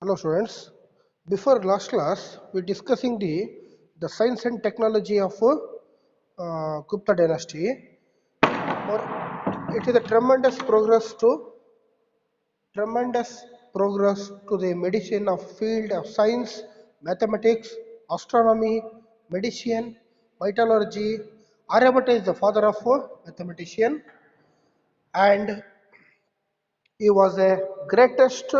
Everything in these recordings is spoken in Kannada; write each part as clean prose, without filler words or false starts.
Hello students. Before last class, we discussing the science and technology of Gupta dynasty. Or it is a tremendous progress to the medicine of field of science, mathematics, astronomy, medicine, mythology. Aryabhatta is the father of mathematician, and he was a greatest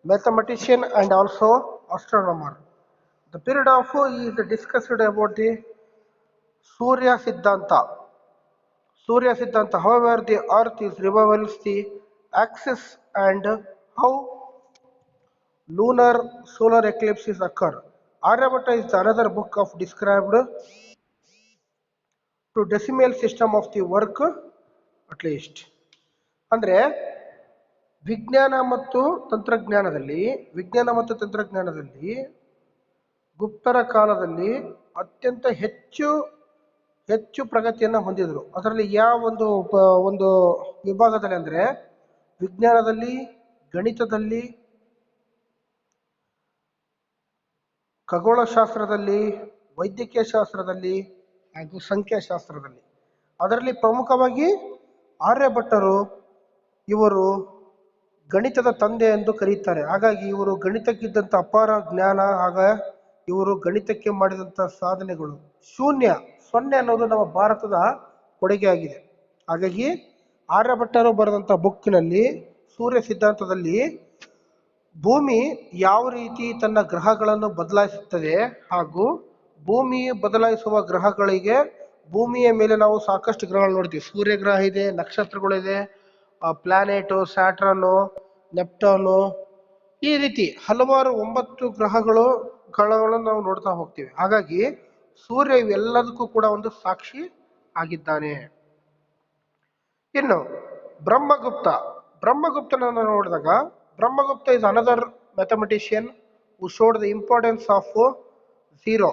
mathematician and also astronomer. The period of is discussed about the Surya Siddhanta. Surya Siddhanta, however, the earth is revolves the axis and how lunar solar eclipses occur. Aryabhatta is another book of described to decimal system of the work at least. ಅಂದ್ರೆ ವಿಜ್ಞಾನ ಮತ್ತು ತಂತ್ರಜ್ಞಾನದಲ್ಲಿ ಗುಪ್ತರ ಕಾಲದಲ್ಲಿ ಅತ್ಯಂತ ಹೆಚ್ಚು ಪ್ರಗತಿಯನ್ನು ಹೊಂದಿದ್ರು. ಅದರಲ್ಲಿ ಯಾವ ಒಂದು ವಿಭಾಗದಲ್ಲಿ ಅಂದ್ರೆ ವಿಜ್ಞಾನದಲ್ಲಿ, ಗಣಿತದಲ್ಲಿ, ಖಗೋಳಶಾಸ್ತ್ರದಲ್ಲಿ, ವೈದ್ಯಕೀಯ ಶಾಸ್ತ್ರದಲ್ಲಿ ಹಾಗೂ ಸಂಖ್ಯಾಶಾಸ್ತ್ರದಲ್ಲಿ. ಅದರಲ್ಲಿ ಪ್ರಮುಖವಾಗಿ ಆರ್ಯಭಟ್ಟರು ಇವರು ಗಣಿತದ ತಂದೆ ಎಂದು ಕರೆಯುತ್ತಾರೆ. ಹಾಗಾಗಿ ಇವರು ಗಣಿತಕ್ಕಿದ್ದಂಥ ಅಪಾರ ಜ್ಞಾನ, ಆಗ ಇವರು ಗಣಿತಕ್ಕೆ ಮಾಡಿದಂಥ ಸಾಧನೆಗಳು ಸೊನ್ನೆ ಅನ್ನೋದು ನಮ್ಮ ಭಾರತದ ಕೊಡುಗೆ ಆಗಿದೆ. ಹಾಗಾಗಿ ಆರ್ಯಭಟ್ಟರು ಬರೆದಂಥ ಬುಕ್ಕಿನಲ್ಲಿ ಸೂರ್ಯ ಸಿದ್ಧಾಂತದಲ್ಲಿ ಭೂಮಿ ಯಾವ ರೀತಿ ತನ್ನ ಗ್ರಹಗಳನ್ನು ಬದಲಾಯಿಸುತ್ತದೆ ಹಾಗೂ ಭೂಮಿ ಬದಲಾಯಿಸುವ ಗ್ರಹಗಳಿಗೆ ಭೂಮಿಯ ಮೇಲೆ ನಾವು ಸಾಕಷ್ಟು ಗ್ರಹಗಳು ನೋಡ್ತೀವಿ. ಸೂರ್ಯ ಗ್ರಹ ಇದೆ, ನಕ್ಷತ್ರಗಳಿದೆ, ಪ್ಲಾನೆಟು, ಸ್ಯಾಟ್ರನ್ನು, ನೆಪ್ಟೂನು, ಈ ರೀತಿ ಹಲವಾರು 9 ಗ್ರಹಗಳನ್ನು ನಾವು ನೋಡ್ತಾ ಹೋಗ್ತೀವಿ. ಹಾಗಾಗಿ ಸೂರ್ಯ ಇವೆಲ್ಲದಕ್ಕೂ ಕೂಡ ಒಂದು ಸಾಕ್ಷಿ ಆಗಿದ್ದಾನೆ. ಇನ್ನು ಬ್ರಹ್ಮಗುಪ್ತನನ್ನು ನೋಡಿದಾಗ, Brahmagupta is another mathematician who showed the importance of zero.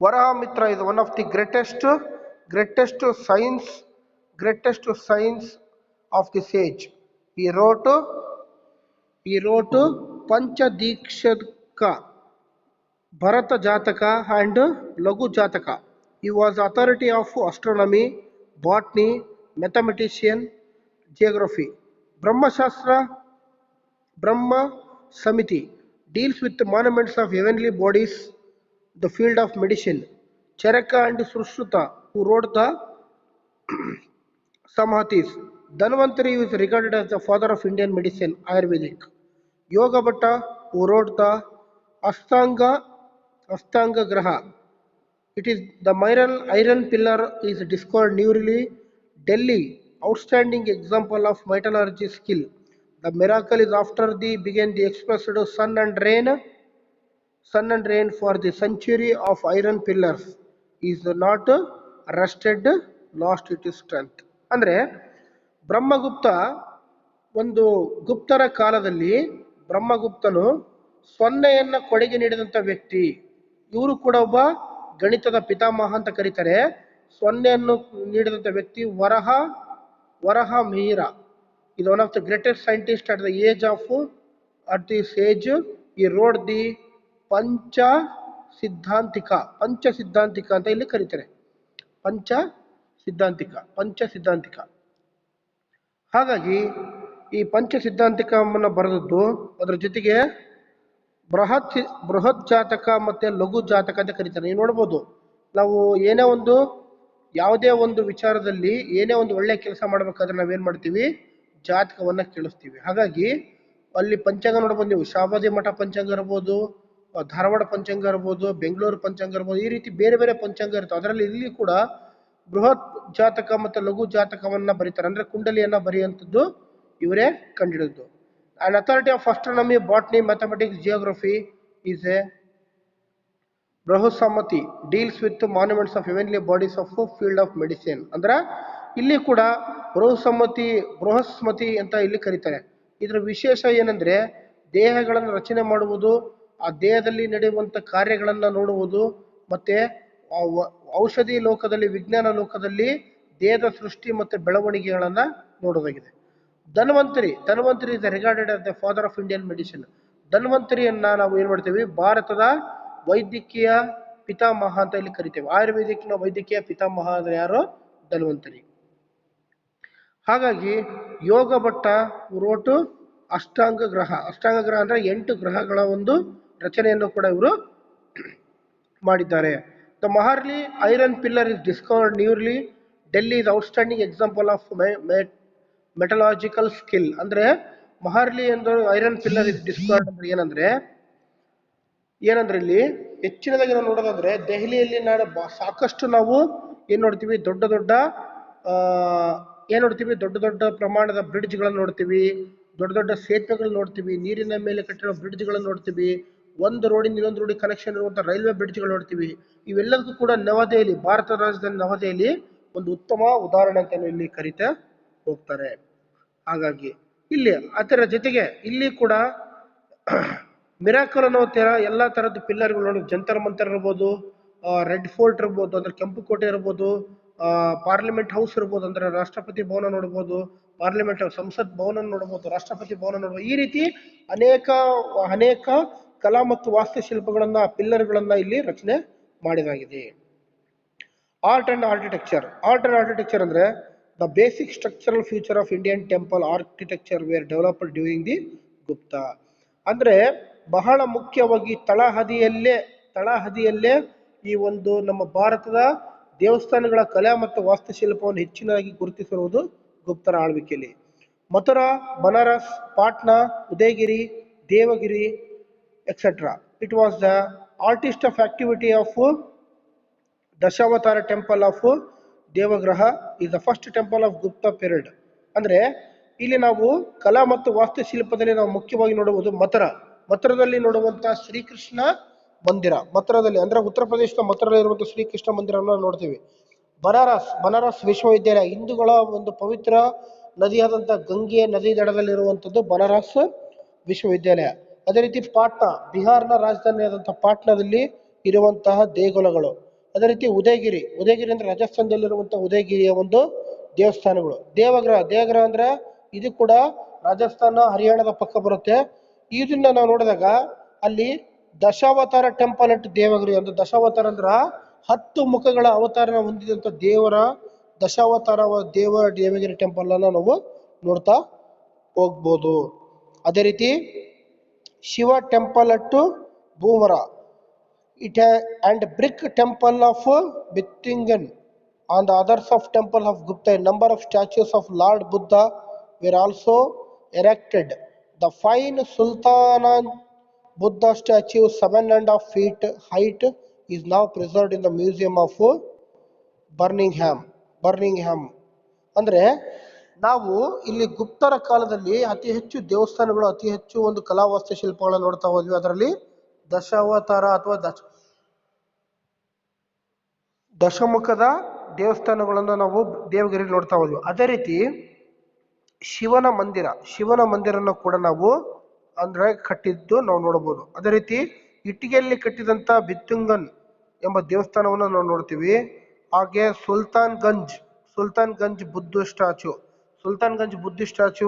Varahamitra is one of the greatest science of the sage. He wrote Panchadikshaka, Bharata Jataka and Lagu Jataka. He was authority of astronomy, botany, mathematician, geography. Brahma Samiti deals with the monuments of heavenly bodies, the field of medicine. Charaka and Sushruta, who wrote the Samhatis. Dhanvantari is regarded as the father of Indian medicine, Ayurvedic. Yoga Bhatta, who wrote the Astanga Graha. It is the iron pillar is discovered newly. Delhi, outstanding example of metallurgy skill. The miracle is after began the expressed sun and rain for the century of iron pillars is not rusted, lost its strength. ಅಂದ್ರೆ ಬ್ರಹ್ಮಗುಪ್ತ ಒಂದು ಗುಪ್ತರ ಕಾಲದಲ್ಲಿ ಬ್ರಹ್ಮಗುಪ್ತನು ಸೊನ್ನೆಯನ್ನ ಕೊಡುಗೆ ನೀಡಿದಂಥ ವ್ಯಕ್ತಿ. ಇವರು ಕೂಡ ಒಬ್ಬ ಗಣಿತದ ಪಿತಾಮಹ ಅಂತ ಕರೀತಾರೆ. ಸೊನ್ನೆಯನ್ನು ನೀಡಿದಂಥ ವ್ಯಕ್ತಿ Varaha ಮಿಹಿರ. is one of the greatest scientists at this age. He wrote the ಪಂಚ ಸಿದ್ಧಾಂತಿಕ ಅಂತ ಇಲ್ಲಿ ಕರೀತಾರೆ. ಪಂಚ ಸಿದ್ಧಾಂತಿಕ. ಹಾಗಾಗಿ ಈ ಪಂಚ ಸಿದ್ಧಾಂತಿಕವನ್ನು ಬರೆದದ್ದು, ಅದರ ಜೊತೆಗೆ ಬೃಹತ್ ಜಾತಕ ಮತ್ತೆ ಲಘು ಜಾತಕ ಅಂತ ಕರೀತಾರೆ. ನೀವು ನೋಡ್ಬೋದು, ನಾವು ಯಾವುದೇ ಒಂದು ವಿಚಾರದಲ್ಲಿ ಏನೇ ಒಂದು ಒಳ್ಳೆ ಕೆಲಸ ಮಾಡ್ಬೇಕಾದ್ರೆ ನಾವೇನ್ ಮಾಡ್ತೀವಿ, ಜಾತಕವನ್ನ ಕೇಳಿಸ್ತೀವಿ. ಹಾಗಾಗಿ ಅಲ್ಲಿ ಪಂಚಾಂಗ ನೋಡ್ಬೋದು ನೀವು, ಶಾಬಾದಿ ಮಠ ಪಂಚಾಂಗ ಇರ್ಬೋದು, ಧಾರವಾಡ ಪಂಚಾಂಗ ಇರ್ಬೋದು, ಬೆಂಗಳೂರು ಪಂಚಾಂಗ ಇರ್ಬೋದು, ಈ ರೀತಿ ಬೇರೆ ಬೇರೆ ಪಂಚಾಂಗ ಇರ್ತವೆ. ಅದರಲ್ಲಿ ಇಲ್ಲಿ ಕೂಡ ಬೃಹತ್ ಜಾತಕ ಮತ್ತು ಲಘು ಜಾತಕವನ್ನ ಬರೀತಾರೆ. ಅಂದ್ರೆ ಕುಂಡಲಿಯನ್ನ ಬರೆಯುವಂಥದ್ದು ಇವರೇ ಕಂಡಿಡಿದ್ದು. An authority of astronomy, botany, mathematics, geography is a Brahusamati, deals with the monuments of heavenly bodies of field of medicine. ಅಂದ್ರೆ ಇಲ್ಲಿ ಕೂಡ ಬೃಹಸ್ಮತಿ ಅಂತ ಇಲ್ಲಿ ಕರೀತಾರೆ. ಇದರ ವಿಶೇಷ ಏನಂದ್ರೆ ದೇಹಗಳನ್ನು ರಚನೆ ಮಾಡುವುದು, ಆ ದೇಹದಲ್ಲಿ ನಡೆಯುವಂತ ಕಾರ್ಯಗಳನ್ನ ನೋಡುವುದು, ಮತ್ತೆ ಔಷಧಿ ಲೋಕದಲ್ಲಿ, ವಿಜ್ಞಾನ ಲೋಕದಲ್ಲಿ ದೇಹದ ಸೃಷ್ಟಿ ಮತ್ತೆ ಬೆಳವಣಿಗೆಗಳನ್ನ ನೋಡೋದಾಗಿದೆ. Dhanvantari is regarded as the father of Indian medicine. ಧನ್ವಂತರಿಯನ್ನ ನಾವು ಏನ್ ಮಾಡ್ತೀವಿ, ಭಾರತದ ವೈದ್ಯಕೀಯ ಪಿತಾಮಹ ಅಂತ ಇಲ್ಲಿ ಕರಿತೇವೆ. ಆಯುರ್ವೇದಿಕ್ನ ವೈದ್ಯಕೀಯ ಪಿತಾಮಹ ಅಂದ್ರೆ ಯಾರು? ಧನ್ವಂತರಿ. ಹಾಗಾಗಿ ಯೋಗ ಭಟ್ಟ ರೋಟು ಅಷ್ಟಾಂಗ ಗ್ರಹ ಅಂದ್ರೆ 8 ಗ್ರಹಗಳ ಒಂದು ರಚನೆಯನ್ನು ಕೂಡ ಇವರು ಮಾಡಿದ್ದಾರೆ. The Mehrauli iron pillar is discovered nearly. Delhi is outstanding example of metallurgical skill. ಅಂದ್ರೆ ಮಹರ್ಲಿ ಎಂದು ಐರನ್ ಪಿಲ್ಲರ್ ಇಸ್ ಡಿಸ್ಕವರ್ಡ್ ಅಂದ್ರೆ ಏನಂದ್ರೆ ಇಲ್ಲಿ ಹೆಚ್ಚಿನದಾಗಿ ನಾವು ನೋಡೋದಂದ್ರೆ ದೆಹಲಿಯಲ್ಲಿ ಸಾಕಷ್ಟು ನಾವು ಏನ್ ನೋಡ್ತೀವಿ, ದೊಡ್ಡ ದೊಡ್ಡ ಪ್ರಮಾಣದ ಬ್ರಿಡ್ಜ್ಗಳನ್ನು ನೋಡ್ತೀವಿ, ದೊಡ್ಡ ಸೇತುವೆಗಳು ನೋಡ್ತೀವಿ, ನೀರಿನ ಮೇಲೆ ಕಟ್ಟಿರೋ ಬ್ರಿಡ್ಜ್ಗಳನ್ನು ನೋಡ್ತೀವಿ, ಒಂದು ರೋಡಿಂದ ಇನ್ನೊಂದು ರೋಡಿಗೆ ಕನೆಕ್ಷನ್ ಇರುವಂತಹ ರೈಲ್ವೆ ಬ್ರಿಡ್ಜ್ಗಳು ನೋಡ್ತೀವಿ. ಇವೆಲ್ಲದಕ್ಕೂ ಕೂಡ ನವದೆಹಲಿ, ಭಾರತ ರಾಜ್ಯದಲ್ಲಿ ನವದೆಹಲಿ ಒಂದು ಉತ್ತಮ ಉದಾಹರಣೆ ಅಂತ ಇಲ್ಲಿ ಕರೀತಾ ಹೋಗ್ತಾರೆ. ಹಾಗಾಗಿ ಇಲ್ಲಿ ಅದರ ಜೊತೆಗೆ ಇಲ್ಲಿ ಕೂಡ ಮಿರಾಕಲ್ ಅನ್ನೋ ಎಲ್ಲಾ ತರದ್ದು ಪಿಲ್ಲರ್ಗಳು ನೋಡಿ, ಜಂತರ್ ಮಂತರ್ ಇರ್ಬೋದು, ರೆಡ್ ಫೋರ್ಟ್ ಇರ್ಬೋದು ಅಂದ್ರೆ ಕೆಂಪು ಕೋಟೆ ಇರ್ಬೋದು, ಪಾರ್ಲಿಮೆಂಟ್ ಹೌಸ್ ಇರ್ಬೋದು ಅಂದ್ರೆ ರಾಷ್ಟ್ರಪತಿ ಭವನ ನೋಡ್ಬೋದು, ಪಾರ್ಲಿಮೆಂಟ್ ಸಂಸತ್ ಭವನ ನೋಡ್ಬೋದು, ರಾಷ್ಟ್ರಪತಿ ಭವನ ನೋಡ್ಬೋದು. ಈ ರೀತಿ ಅನೇಕ ಕಲಾ ಮತ್ತು ವಾಸ್ತುಶಿಲ್ಪಗಳನ್ನ, ಪಿಲ್ಲರ್ಗಳನ್ನ ಇಲ್ಲಿ ರಚನೆ ಮಾಡಿದಾಗಿದೆ. ಆರ್ಟ್ ಅಂಡ್ ಆರ್ಕಿಟೆಕ್ಚರ್ ಅಂದ್ರೆ the basic structural future of Indian temple architecture were developed during the Gupta. ಅಂದ್ರೆ ಬಹಳ ಮುಖ್ಯವಾಗಿ ತಳಹದಿಯಲ್ಲೇ ಈ ಒಂದು ನಮ್ಮ ಭಾರತದ ದೇವಸ್ಥಾನಗಳ ಕಲೆ ಮತ್ತು ವಾಸ್ತುಶಿಲ್ಪವನ್ನು ಹೆಚ್ಚಿನಾಗಿ ಗುರುತಿಸಿರುವುದು ಗುಪ್ತರ ಆಳ್ವಿಕೆಯಲ್ಲಿ. Mathura, Banaras, Patna, Udayagiri, Devagiri etcetera. It was the artist of activity of Dashavatara temple of Deogarh is the first temple of Gupta period. ಅಂದ್ರೆ ಇಲ್ಲಿ ನಾವು ಕಲಾ ಮತ್ತು ವಾಸ್ತುಶಿಲ್ಪದಲ್ಲಿ ನಾವು ಮುಖ್ಯವಾಗಿ ನೋಡುವುದು ಮಥುರದಲ್ಲಿ ನೋಡುವಂತಹ ಶ್ರೀಕೃಷ್ಣ ಮಂದಿರ, ಮಥುರದಲ್ಲಿ ಅಂದ್ರೆ ಉತ್ತರ ಪ್ರದೇಶದ ಮಥುರದಲ್ಲಿ ಇರುವಂತಹ ಶ್ರೀಕೃಷ್ಣ ಮಂದಿರವನ್ನು ನೋಡ್ತೀವಿ. ಬನಾರಸ್ ವಿಶ್ವವಿದ್ಯಾಲಯ, ಹಿಂದೂಗಳ ಒಂದು ಪವಿತ್ರ ನದಿಯಾದಂತಹ ಗಂಗೆ ನದಿ ದಡದಲ್ಲಿರುವಂಥದ್ದು ಬನಾರಸ್ ವಿಶ್ವವಿದ್ಯಾಲಯ. ಅದೇ ರೀತಿ ಪಾಟ್ನಾ, ಬಿಹಾರ್ನ ರಾಜಧಾನಿಯಾದಂತಹ ಪಾಟ್ನಾದಲ್ಲಿ ಇರುವಂತಹ ದೇಗುಲಗಳು. ಅದೇ ರೀತಿ ಉದಯಗಿರಿ ಅಂದ್ರೆ ರಾಜಸ್ಥಾನದಲ್ಲಿರುವಂತಹ ಉದಯಗಿರಿಯ ಒಂದು ದೇವಸ್ಥಾನಗಳು. ದೇವಗ್ರಹ ಅಂದ್ರೆ ಇದು ಕೂಡ ರಾಜಸ್ಥಾನ ಹರಿಯಾಣದ ಪಕ್ಕ ಬರುತ್ತೆ. ಇದನ್ನ ನಾವು ನೋಡಿದಾಗ ಅಲ್ಲಿ ದಶಾವತಾರ ಟೆಂಪಲ್ ಅಟ್ ದೇವಗಿರಿ ಅಂದ್ರೆ ದಶಾವತಾರ ಅಂದ್ರ 10 ಮುಖಗಳ ಅವತಾರನ ಹೊಂದಿದಂತ ದೇವರ ದೇವಗಿರಿ ಟೆಂಪಲ್ ಅನ್ನ ನಾವು ನೋಡ್ತಾ ಹೋಗ್ಬೋದು. ಅದೇ ರೀತಿ Shiva temple at Bhumara and brick temple of Bittingan on the others of temple of Gupta. A number of statues of Lord Buddha were also erected. The fine Sultanan Buddha statue 7.5 feet height is now preserved in the museum of Birmingham. ಅಂದ್ರೆ ನಾವು ಇಲ್ಲಿ ಗುಪ್ತರ ಕಾಲದಲ್ಲಿ ಅತಿ ಹೆಚ್ಚು ದೇವಸ್ಥಾನಗಳು, ಅತಿ ಹೆಚ್ಚು ಒಂದು ಕಲಾ ವಾಸ್ತುಶಿಲ್ಪಗಳನ್ನು ನೋಡ್ತಾ ಹೋದ್ವಿ. ಅದರಲ್ಲಿ ದಶಾವತಾರ ಅಥವಾ ದಶಮುಖದ ದೇವಸ್ಥಾನಗಳನ್ನ ನಾವು ದೇವಗಿರಿ ನೋಡ್ತಾ ಹೋದ್ವಿ. ಅದೇ ರೀತಿ ಶಿವನ ಮಂದಿರನ ಕೂಡ ನಾವು ಅಂದ್ರೆ ಕಟ್ಟಿದ್ದು ನಾವು ನೋಡಬಹುದು. ಅದೇ ರೀತಿ ಇಟ್ಟಿಗೆಯಲ್ಲಿ ಕಟ್ಟಿದಂತ ಬಿತ್ತುಂಗನ್ ಎಂಬ ದೇವಸ್ಥಾನವನ್ನು ನಾವು ನೋಡ್ತೀವಿ. ಹಾಗೆ ಸುಲ್ತಾನ್ ಗಂಜ್ ಬುದ್ಧ ಸ್ಟ್ಯಾಚು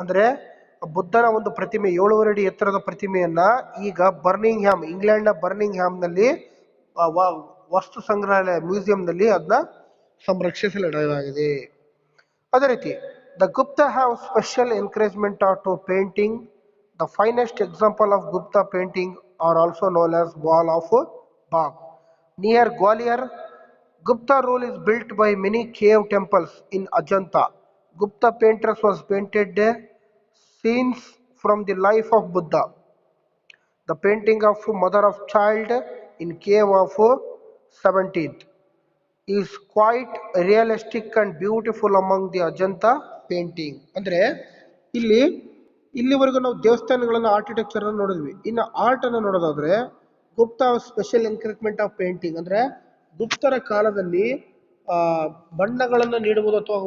ಅಂದ್ರೆ ಬುದ್ಧನ ಒಂದು ಪ್ರತಿಮೆ 7.5 ಅಡಿ ಎತ್ತರದ ಪ್ರತಿಮೆಯನ್ನ ಈಗ ಇಂಗ್ಲೆಂಡ್ನ ಬರ್ಮಿಂಗ್ಹ್ಯಾಮ್ ನಲ್ಲಿ ವಸ್ತು ಸಂಗ್ರಹಾಲಯ ಮ್ಯೂಸಿಯಂನಲ್ಲಿ ಅದನ್ನ ಸಂರಕ್ಷಿಸಲಾಗಿದೆ. ಅದೇ ರೀತಿ the Gupta have special encouragement to painting. The finest example of Gupta painting are also known as wall of Bagh near Gwalior. Gupta rule is built by many cave temples in Ajanta. Gupta painters was painted scenes from the life of Buddha. The painting of mother of child in cave of 17th is quite realistic and beautiful among the Ajanta painting. ಅಂದ್ರೆ ಇಲ್ಲಿವರೆಗೂ ನಾವು ದೇವಸ್ಥಾನಗಳನ್ನ ಆರ್ಕಿಟೆಕ್ಚರ್ ಅನ್ನು ನೋಡಿದ್ವಿ. ಇನ್ನು ಆರ್ಟ್ ಅನ್ನು ನೋಡೋದಾದ್ರೆ Gupta special encouragement of painting ಅಂದ್ರೆ ಗುಪ್ತರ ಕಾಲದಲ್ಲಿ ಬಣ್ಣಗಳನ್ನು ನೀಡುವುದು ಅಥವಾ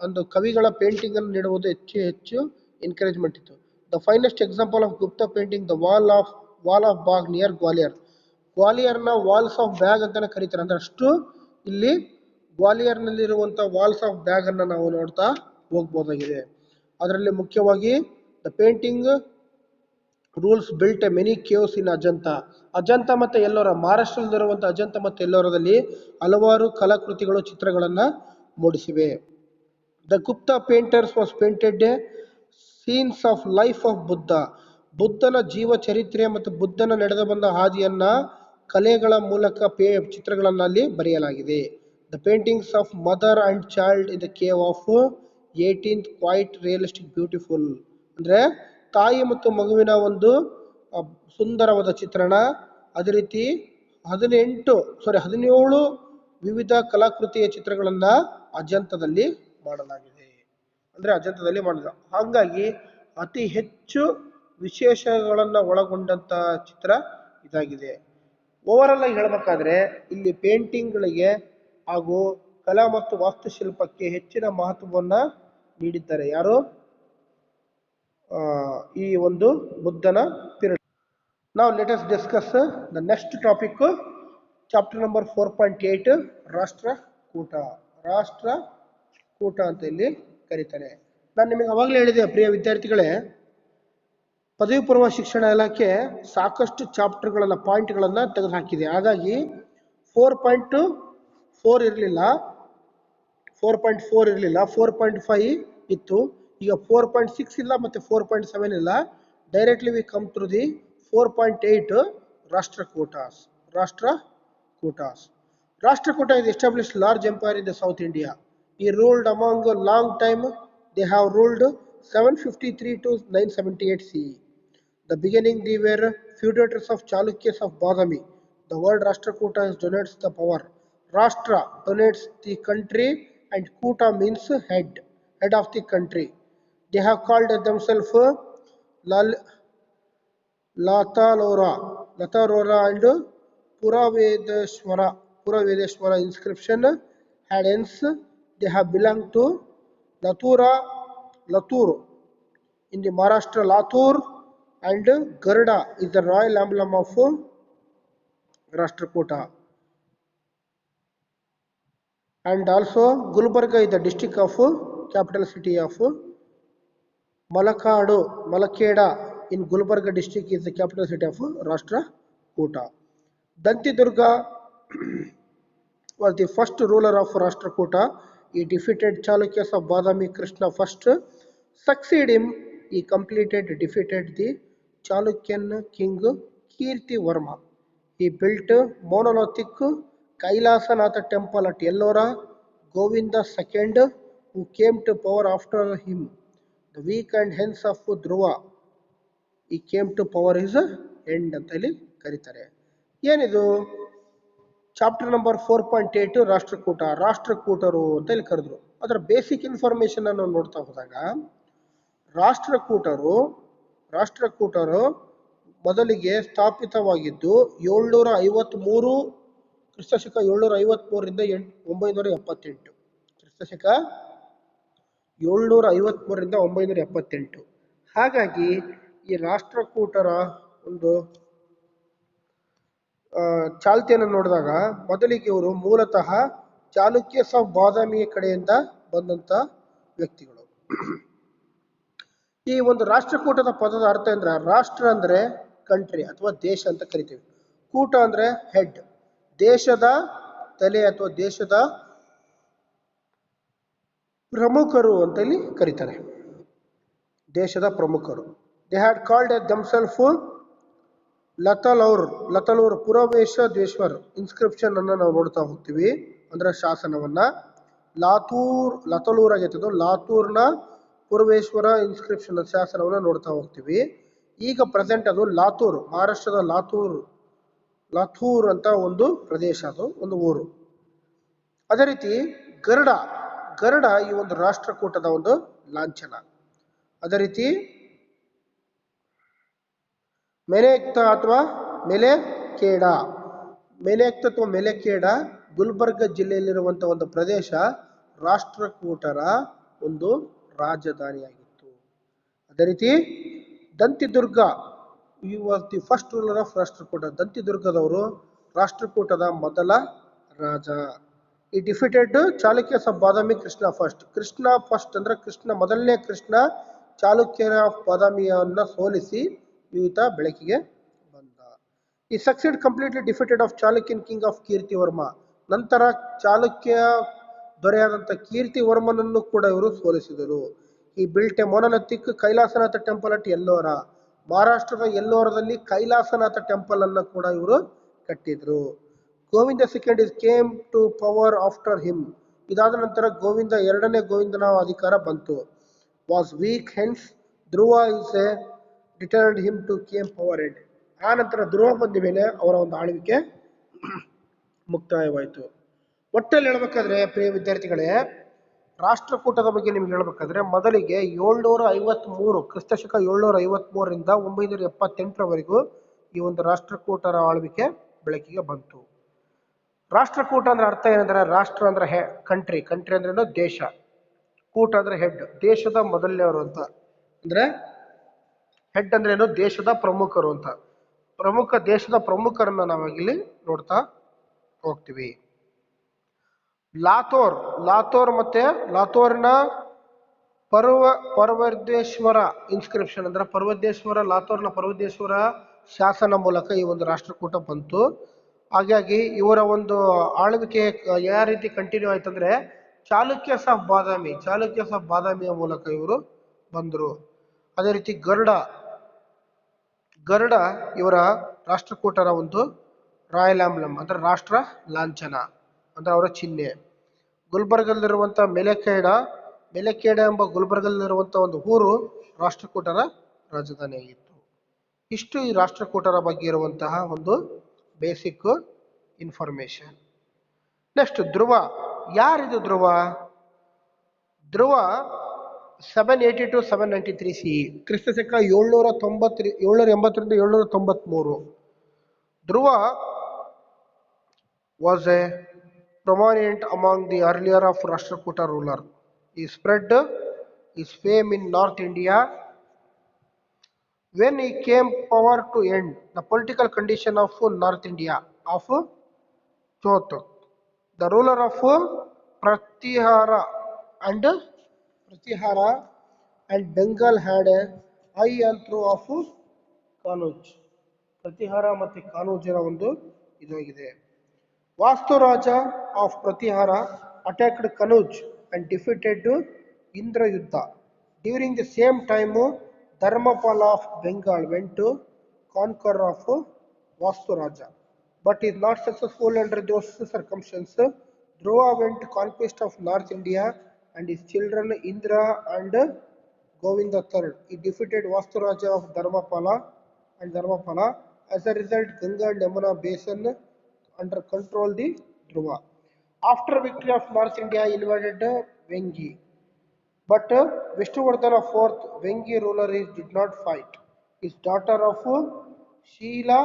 ಒಂದು ಕವಿಗಳ ಪೇಂಟಿಂಗ್ ಅನ್ನು ನೀಡುವುದು ಹೆಚ್ಚು ಎನ್ಕರೇಜ್ಮೆಂಟ್ ಇತ್ತು. The finest example of Gupta painting the wall of Bagh near ಗ್ವಾಲಿಯರ್ನ ವಾಲ್ಸ್ ಆಫ್ ಬ್ಯಾಗ್ ಅಂತಾನೆ ಕರೀತಾರೆ. ಅಂದ್ರೆ ಅಷ್ಟು ಇಲ್ಲಿ ಗ್ವಾಲಿಯರ್ನಲ್ಲಿರುವಂತಹ ವಾಲ್ಸ್ ಆಫ್ ಬ್ಯಾಗ್ ಅನ್ನ ನಾವು ನೋಡ್ತಾ ಹೋಗ್ಬೋದಾಗಿದೆ. ಅದರಲ್ಲಿ ಮುಖ್ಯವಾಗಿ the painting rules built a many caves in Ajanta. Ajanta ಮತ್ತು ಎಲ್ಲೋರ, ಮಹಾರಾಷ್ಟ್ರದಲ್ಲಿರುವಂಥ ಅಜಂತ ಮತ್ತು ಎಲ್ಲೋರದಲ್ಲಿ ಹಲವಾರು ಕಲಾಕೃತಿಗಳು, ಚಿತ್ರಗಳನ್ನು ಮೂಡಿಸಿವೆ. The Gupta painters was painted a scenes of life of Buddha. ಬುದ್ಧನ ಜೀವ ಚರಿತ್ರೆ ಮತ್ತು ಬುದ್ಧನ ನಡೆದು ಬಂದ ಹಾದಿಯನ್ನ ಕಲೆಗಳ ಮೂಲಕ ಚಿತ್ರಗಳನ್ನು ಅಲ್ಲಿ ಬರೆಯಲಾಗಿದೆ. The paintings of mother and child in the cave of 18th quite realistic beautiful. ಅಂದರೆ ತಾಯಿ ಮತ್ತು ಮಗುವಿನ ಒಂದು ಸುಂದರವಾದ ಚಿತ್ರಣ. ಅದೇ ರೀತಿ 17 ವಿವಿಧ ಕಲಾಕೃತಿಯ ಚಿತ್ರಗಳನ್ನು ಅಜಂತದಲ್ಲಿ ಮಾಡಲಾಗಿದೆ. ಅಂದರೆ ಅಜಂತದಲ್ಲಿ ಮಾಡಿದ, ಹಾಗಾಗಿ ಅತಿ ಹೆಚ್ಚು ವಿಶೇಷಗಳನ್ನು ಒಳಗೊಂಡಂಥ ಚಿತ್ರ ಇದಾಗಿದೆ. ಓವರಾಲ್ ಆಗಿ ಹೇಳಬೇಕಾದ್ರೆ ಇಲ್ಲಿ ಪೇಂಟಿಂಗ್ಗಳಿಗೆ ಹಾಗೂ ಕಲಾ ಮತ್ತು ವಾಸ್ತುಶಿಲ್ಪಕ್ಕೆ ಹೆಚ್ಚಿನ ಮಹತ್ವವನ್ನು ನೀಡಿದ್ದಾರೆ. ಯಾರು? ಈ ಒಂದು ಬುದ್ಧನ ಪಿರಮಿಡ್. ನಾವು let us discuss the next topic, chapter number 4.8 Rashtrakuta. Rashtrakuta ಅಂತ ಇಲ್ಲಿ ಕರೀತಾರೆ. ನಾನು ನಿಮಗೆ ಅವಾಗಲೇ ಹೇಳಿದೆ ಪ್ರಿಯ ವಿದ್ಯಾರ್ಥಿಗಳೇ, ಪದವಿ ಪೂರ್ವ ಶಿಕ್ಷಣ ಇಲಾಖೆ ಸಾಕಷ್ಟು ಚಾಪ್ಟರ್ಗಳನ್ನು, ಪಾಯಿಂಟ್ಗಳನ್ನು ತೆಗೆದುಹಾಕಿದೆ. ಹಾಗಾಗಿ 4.4 ಇರಲಿಲ್ಲ, 4.5 ಇತ್ತು. ಈಗ 4.6 ಇಲ್ಲ ಮತ್ತು 4.7 ಇಲ್ಲ. Directly we come through the 4.8 Rashtrakutas. Rashtrakuta is established large empire in the South India. He ruled among a long time. They have ruled 753 to 978 CE. The beginning they were feudatories of Chalukyas of Badami. The word Rashtrakuta denotes the power. Rashtra denotes the country and Kuta means head of the country. They have called themselves Latalora and Puravedeshwara inscription had hence they have belonged to Latur in the Maharashtra. Latur and Garuda is the royal emblem of Rashtrakuta. And also Gulbarga is the district of capital city of Malakeda in Gulbarga district is the capital city of Rashtrakuta. Dantidurga was the first ruler of Rashtrakuta. He defeated Chalukyas of Badami. Krishna first succeeded him. He defeated the Chalukyan king Kirtivarma. He built monolithic Kailasanatha temple at Ellora. Govinda II, who came to power after him, the weak and hence of Dhruva, he came to power his end ಅಂತ ಇಲ್ಲಿ ಕರೀತಾರೆ. ಏನಿದು ಚಾಪ್ಟರ್ ನಂಬರ್ 4.8 ರಾಷ್ಟ್ರಕೂಟರು ಅಂತ ಇಲ್ಲಿ ಕರೆದ್ರು. ಅದರ ಬೇಸಿಕ್ ಇನ್ಫಾರ್ಮೇಶನ್ ಅನ್ನು ನೋಡ್ತಾ ಹೋದಾಗ, ರಾಷ್ಟ್ರಕೂಟರು ಮೊದಲಿಗೆ ಸ್ಥಾಪಿತವಾಗಿದ್ದು 753 ಕ್ರಿಸ್ತಶಕ 753ರಿಂದ 978. ಕ್ರಿಸ್ತಶಕ 753ರಿಂದ 978. ಹಾಗಾಗಿ ಈ ರಾಷ್ಟ್ರಕೂಟರ ಒಂದು ಚಾಲ್ತಿಯನ್ನು ನೋಡಿದಾಗ ಮೊದಲಿಗೆ ಇವರು ಮೂಲತಃ ಚಾಲುಕ್ಯಸ್ ಆಫ್ ಬಾದಾಮಿಯ ಕಡೆಯಿಂದ ಬಂದಂಥ ವ್ಯಕ್ತಿಗಳು. ಈ ಒಂದು ರಾಷ್ಟ್ರಕೂಟದ ಪದದ ಅರ್ಥ ಅಂದ್ರೆ, ರಾಷ್ಟ್ರ ಅಂದ್ರೆ ಕಂಟ್ರಿ ಅಥವಾ ದೇಶ ಅಂತ ಕರಿತೀವಿ. ಕೂಟ ಅಂದ್ರೆ ಹೆಡ್, ದೇಶದ ತಲೆ ಅಥವಾ ದೇಶದ ಪ್ರಮುಖರು ಅಂತ ಇಲ್ಲಿ ಕರೀತಾರೆ. ದೇಶದ ಪ್ರಮುಖರು. ದೇ ಹ್ಯಾಡ್ ಕಾಲ್ಡ್ ದಮ್ಸೆಲ್ಫ್ ಲತಲೂರ್ ಪುರವೇಶದ್ವೇಶ್ವರ್ ಇನ್ಸ್ಕ್ರಿಪ್ಷನ್ ಅನ್ನ ನಾವು ನೋಡ್ತಾ ಹೋಗ್ತೀವಿ. ಅಂದ್ರೆ ಶಾಸನವನ್ನ. ಲತಲೂರ್ ಆಗೈತದು, ಲಾತೂರ್ನ ಪುರವೇಶ್ವರ ಇನ್ಸ್ಕ್ರಿಪ್ಷನ್ ಶಾಸನವನ್ನ ನೋಡ್ತಾ ಹೋಗ್ತೀವಿ. ಈಗ ಪ್ರೆಸೆಂಟ್ ಅದು ಲಾತೂರ್, ಮಹಾರಾಷ್ಟ್ರದ ಲಾಥೂರ್ ಅಂತ ಒಂದು ಪ್ರದೇಶ, ಅದು ಒಂದು ಊರು. ಅದೇ ರೀತಿ ಗರುಡ ಈ ಒಂದು ರಾಷ್ಟ್ರಕೂಟದ ಒಂದು ಲಾಂಛನ. ಅದೇ ರೀತಿ ಮೆನೆಕ್ತ ಅಥವಾ ಮೆಲೆಖೇಡ ಗುಲ್ಬರ್ಗ ಜಿಲ್ಲೆಯಲ್ಲಿರುವಂಥ ಒಂದು ಪ್ರದೇಶ ರಾಷ್ಟ್ರಕೂಟರ ಒಂದು ರಾಜಧಾನಿಯಾಗಿತ್ತು. ಅದೇ ರೀತಿ Dantidurga, he was the first ruler of Rashtrakuta. ದಂತಿದುರ್ಗದವರು ರಾಷ್ಟ್ರಕೂಟದ ಮೊದಲ ರಾಜ. He defeated Chalukyas of Badami Krishna first ಅಂದ್ರೆ ಕೃಷ್ಣ ಮೊದಲನೇ ಕೃಷ್ಣ ಚಾಲುಕ್ಯರ ಬಾದಾಮಿಯನ್ನ ಸೋಲಿಸಿ ಈತ ಬೆಳಕಿಗೆ ಬಂದ. He succeed completely defeated of Chalukyan king of Kirtivarma. ನಂತರ ಚಾಲುಕ್ಯ ದೊರೆಯಾದಂಥ ಕೀರ್ತಿವರ್ಮನನ್ನು ಕೂಡ ಇವರು ಸೋಲಿಸಿದರು. He built a monolithic Kailasanatha temple at Ellora. ಮಹಾರಾಷ್ಟ್ರದ ಎಲ್ಲೋರದಲ್ಲಿ ಕೈಲಾಸನಾಥ ಟೆಂಪಲ್ ಅನ್ನು ಕೂಡ ಇವರು ಕಟ್ಟಿದ್ರು. Govinda second is came to power after him. ಇದಾದ ನಂತರ ಎರಡನೇ ಗೋವಿಂದನ ಅಧಿಕಾರ ಬಂತು. Was weak hence Dhruva is a returned him to came power end. ಆ ನಂತರ ಧ್ರುವ ಬಂದ ಮೇಲೆ ಅವರ ಒಂದು ಆಳ್ವಿಕೆ ಮುಕ್ತಾಯವಾಯಿತು. ಒಟ್ಟಲ್ಲಿ ಹೇಳ್ಬೇಕಾದ್ರೆ ಪ್ರಿಯ ವಿದ್ಯಾರ್ಥಿಗಳೇ, ರಾಷ್ಟ್ರಕೂಟದ ಬಗ್ಗೆ ನಿಮ್ಗೆ ಹೇಳ್ಬೇಕಾದ್ರೆ ಮೊದಲಿಗೆ 753 ಕ್ರಿಸ್ತಶಕ 753ರಿಂದ 978ರವರೆಗೂ ಈ ಒಂದು ರಾಷ್ಟ್ರಕೂಟರ ಆಳ್ವಿಕೆ ಬೆಳಕಿಗೆ ಬಂತು. ರಾಷ್ಟ್ರಕೂಟ ಅಂದ್ರೆ ಅರ್ಥ ಏನಂದ್ರೆ, ರಾಷ್ಟ್ರ ಅಂದ್ರೆ ಕಂಟ್ರಿ ಅಂದ್ರೆ ದೇಶ, ಕೂಟ ಅಂದ್ರೆ ಹೆಡ್, ದೇಶದ ಮೊದಲನೆಯವರು ಅಂತ. ಅಂದ್ರೆ ಹೆಡ್ ಅಂದ್ರೆ ಏನು, ದೇಶದ ಪ್ರಮುಖರು ಅಂತ. ದೇಶದ ಪ್ರಮುಖರನ್ನ ನಾವಿಲ್ಲಿ ನೋಡ್ತಾ ಹೋಗ್ತೀವಿ. ಲಾಥೋರ್ ಮತ್ತೆ ಲಾಥೋರ್ನ ಪರ್ವದೇಶ್ವರ ಇನ್ಸ್ಕ್ರಿಪ್ಷನ್ ಅಂದ್ರೆ ಲಾಥೋರ್ನ ಪರ್ವದೇಶ್ವರ ಶಾಸನ ಮೂಲಕ ಈ ಒಂದು ರಾಷ್ಟ್ರಕೂಟ ಬಂತು. ಹಾಗಾಗಿ ಇವರ ಒಂದು ಆಳ್ವಿಕೆ ಯಾವ ರೀತಿ ಕಂಟಿನ್ಯೂ ಆಯ್ತಂದ್ರೆ ಚಾಲುಕ್ಯಸ್ ಆಫ್ ಬಾದಾಮಿಯ ಮೂಲಕ ಇವರು ಬಂದರು. ಅದೇ ರೀತಿ ಗರುಡ ಇವರ ರಾಷ್ಟ್ರಕೂಟರ ಒಂದು ರಾಯಲ್ ಆಂಬ್ಲಮ್ ಅಂದ್ರೆ ರಾಷ್ಟ್ರ ಲಾಂಛನ ಅಂದ್ರೆ ಅವರ ಚಿಹ್ನೆ. ಗುಲ್ಬರ್ಗದಲ್ಲಿರುವಂತಹ ಮೆಲೆಕೇಡ ಎಂಬ ಗುಲ್ಬರ್ಗದಲ್ಲಿರುವಂತಹ ಒಂದು ಊರು ರಾಷ್ಟ್ರಕೂಟರ ರಾಜಧಾನಿಯಾಗಿತ್ತು. ಇಷ್ಟು ಈ ರಾಷ್ಟ್ರಕೂಟರ ಬಗ್ಗೆ ಇರುವಂತಹ ಒಂದು ಬೇಸಿಕ್ ಇನ್ಫಾರ್ಮೇಶನ್. ನೆಕ್ಸ್ಟ್ ಧ್ರುವ. ಯಾರಿದು ಧ್ರುವ? 780 to 793 CE, ಕ್ರಿಸ್ತಶಕ 780ರಿಂದ 793. ಧ್ರುವ was a prominent among the earlier of Rashtrakuta ruler. He spread his fame in North India when he came power to end the political condition of North India of Choth. The ruler of Pratihara and Bengal had a high and through of Kanuj. Pratihara ಮತ್ತು ಕಾನೂಜಿನ ಒಂದು ಇದಾಗಿದೆ. Vatsaraja of Pratihara attacked Kannauj and defeated Indrayudha. During the same time, Dharmapala of Bengal went to conquer of Vasturaja, but is not successful under those circumstances. Dhruva went to conquest of North India and his children Indra and Govinda III. He defeated Vasturaja of Dharmapala. As a result, Ganga and Yamuna basin under control the Dhruva. After victory of North India, he invaded Vengi. But Vishnuvardhana IV, Vengi ruler, did not fight. His daughter of Sheila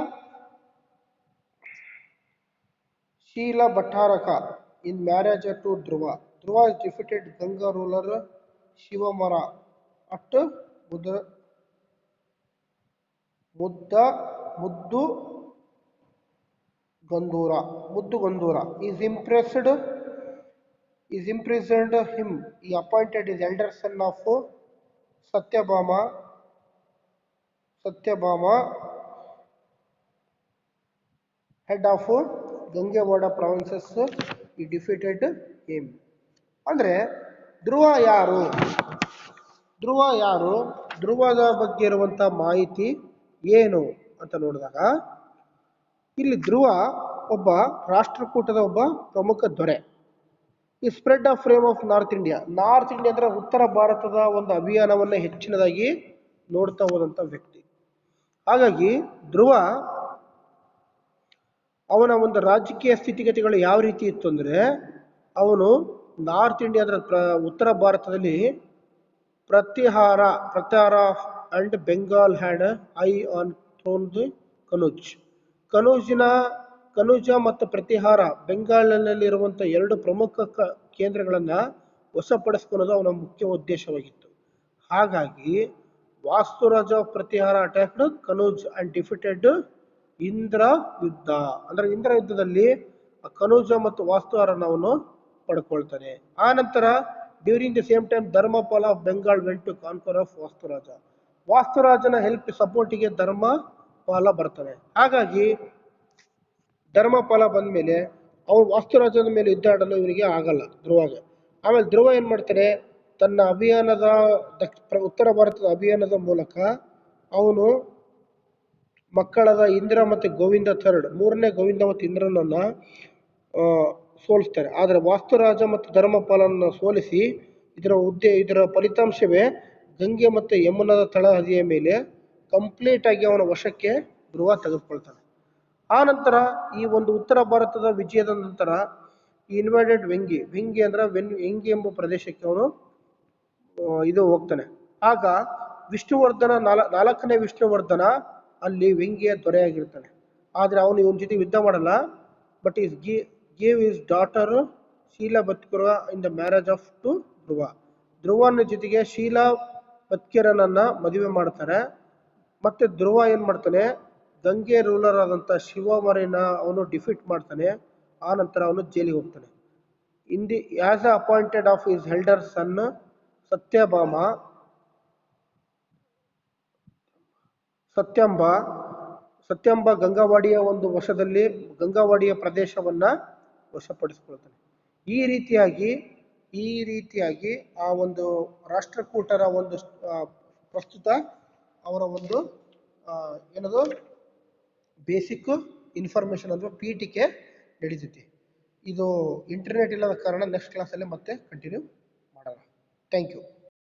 Bhattaraka in marriage to Dhruva. Dhruva has defeated Ganga ruler Shivamara at Muddu Gandura. He imprisoned him. He appointed his elder son of Satyabhama, head of Gangewada provinces. He defeated him. ಅಂದ್ರೆ ಧ್ರುವ ಯಾರು, ಧ್ರುವದ ಬಗ್ಗೆ ಇರುವಂತ ಮಾಹಿತಿ ಏನು ಅಂತ ನೋಡಿದಾಗ ಇಲ್ಲಿ ಧ್ರುವ ಒಬ್ಬ ರಾಷ್ಟ್ರಕೂಟದ ಒಬ್ಬ ಪ್ರಮುಖ ದೊರೆ. ಈ spread of frame of north India ಅಂದ್ರೆ ಉತ್ತರ ಭಾರತದ ಒಂದು ಅಭಿಯಾನವನ್ನ ಹೆಚ್ಚಿನದಾಗಿ ನೋಡ್ತಾ ಹೋದಂತ ವ್ಯಕ್ತಿ. ಹಾಗಾಗಿ ಧ್ರುವ ಅವನ ಒಂದು ರಾಜಕೀಯ ಸ್ಥಿತಿಗತಿಗಳು ಯಾವ ರೀತಿ ಇತ್ತು ಅಂದ್ರೆ, ಅವನು ನಾರ್ತ್ ಇಂಡಿಯಾ ಅಂದ್ರೆ ಉತ್ತರ ಭಾರತದಲ್ಲಿ Pratihara and Bengal had eye on throne the Kannauj ಮತ್ತು ಪ್ರತಿಹಾರ ಬೆಂಗಾಲ್ನಲ್ಲಿರುವಂಥ ಎರಡು ಪ್ರಮುಖ ಕೇಂದ್ರಗಳನ್ನ ವಶಪಡಿಸಿಕೊಳ್ಳೋದು ಅವನ ಮುಖ್ಯ ಉದ್ದೇಶವಾಗಿತ್ತು. ಹಾಗಾಗಿ Vatsaraja Pratihara attacked Kannauj and defeated Indrayudha. ಅಂದ್ರೆ ಇಂದ್ರ ಯುದ್ಧದಲ್ಲಿ ಕನೂಜ ಮತ್ತು ವಾಸ್ತುಹಾರನ ಅವನು ಪಡ್ಕೊಳ್ತಾನೆ. ಆ ನಂತರ during the same time Dharmapala of Bengal went to conquer of Vatsaraja. ವಾಸ್ತುರಾಜನ ಹೆಲ್ಪ್ ಸಪೋರ್ಟಿಗೆ ಧರ್ಮಪಾಲ ಬರ್ತಾನೆ. ಹಾಗಾಗಿ ಧರ್ಮಪಾಲ ಬಂದ್ಮೇಲೆ ಅವನು ವಾಸ್ತುರಾಜನ ಮೇಲೆ ಯುದ್ಧ ಆಡಲು ಇವರಿಗೆ ಆಗಲ್ಲ ಧ್ರುವಗೆ. ಆಮೇಲೆ ಧ್ರುವ ಏನ್ ಮಾಡ್ತಾನೆ, ತನ್ನ ಅಭಿಯಾನದ ಉತ್ತರ ಭಾರತದ ಅಭಿಯಾನದ ಮೂಲಕ ಅವನು ಮಕ್ಕಳಾದ ಇಂದ್ರ ಮತ್ತು ಗೋವಿಂದ ಮೂರನೇ ಗೋವಿಂದ ಮತ್ತು ಇಂದ್ರನನ್ನ ಸೋಲಿಸ್ತಾರೆ. ಆದರೆ ವಾಸ್ತುರಾಜ ಮತ್ತು ಧರ್ಮಪಾಲನನ್ನು ಸೋಲಿಸಿ ಇದರ ಫಲಿತಾಂಶವೇ ಗಂಗೆ ಮತ್ತು ಯಮುನಾದ ತಳಹದಿಯ ಮೇಲೆ ಕಂಪ್ಲೀಟ್ ಆಗಿ ಅವನ ವಶಕ್ಕೆ ಧ್ರುವ ತೆಗೆದುಕೊಳ್ತಾನೆ. ಆ ನಂತರ ಈ ಒಂದು ಉತ್ತರ ಭಾರತದ ವಿಜಯದ ನಂತರ ಇನ್ವೈಡೆಡ್ ವೆಂಗಿ ಅಂದ್ರೆ ವೆಂಗಿ ಎಂಬ ಪ್ರದೇಶಕ್ಕೆ ಅವನು ಹೋಗ್ತಾನೆ. ಆಗ ವಿಷ್ಣುವರ್ಧನ ನಾಲ್ಕನೇ ವಿಷ್ಣುವರ್ಧನ ಅಲ್ಲಿ ವೆಂಗಿಯ ದೊರೆಯಾಗಿರ್ತಾನೆ. ಆದ್ರೆ ಅವನು ಇವನ ಜೊತೆ ಯುದ್ಧ ಮಾಡಲ್ಲ, but gave his daughter Sheela ಬತ್ಕುರ in the marriage of to Dhruva. ಧ್ರುವನ ಜೊತೆಗೆ ಶೀಲಾ ಬತ್ಕಿರನನ್ನ ಮದುವೆ ಮಾಡ್ತಾರೆ. ಮತ್ತೆ ಧ್ರುವ ಏನ್ ಮಾಡ್ತಾನೆ, ಗಂಗೆ ರೂಲರ್ ಆದಂತ ಶಿವಮರಿನ ಅವನು ಡಿಫೀಟ್ ಮಾಡ್ತಾನೆ. ಆ ನಂತರ ಅವನು ಜೈಲಿಗೆ ಹೋಗ್ತಾನೆ. In the as appointed of his elder son Stambha ಗಂಗಾವಾಡಿಯ ಒಂದು ಗಂಗಾವಾಡಿಯ ಪ್ರದೇಶವನ್ನ ವಶಪಡಿಸಿಕೊಳ್ತಾನೆ. ಈ ರೀತಿಯಾಗಿ ಆ ಒಂದು ರಾಷ್ಟ್ರಕೂಟರ ಒಂದು ಪ್ರಸ್ತುತ ಅವರ ಒಂದು ಏನದು ಬೇಸಿಕ್ ಇನ್ಫಾರ್ಮೇಶನ್ ಅಂದ್ರೆ ಪೀಠಿಕೆ ನಡೀತೈತಿ. ಇದು ಇಂಟರ್ನೆಟ್ ಇಲ್ಲದ ಕಾರಣ ನೆಕ್ಸ್ಟ್ ಕ್ಲಾಸಲ್ಲಿ ಮತ್ತೆ ಕಂಟಿನ್ಯೂ ಮಾಡೋಣ. Thank you.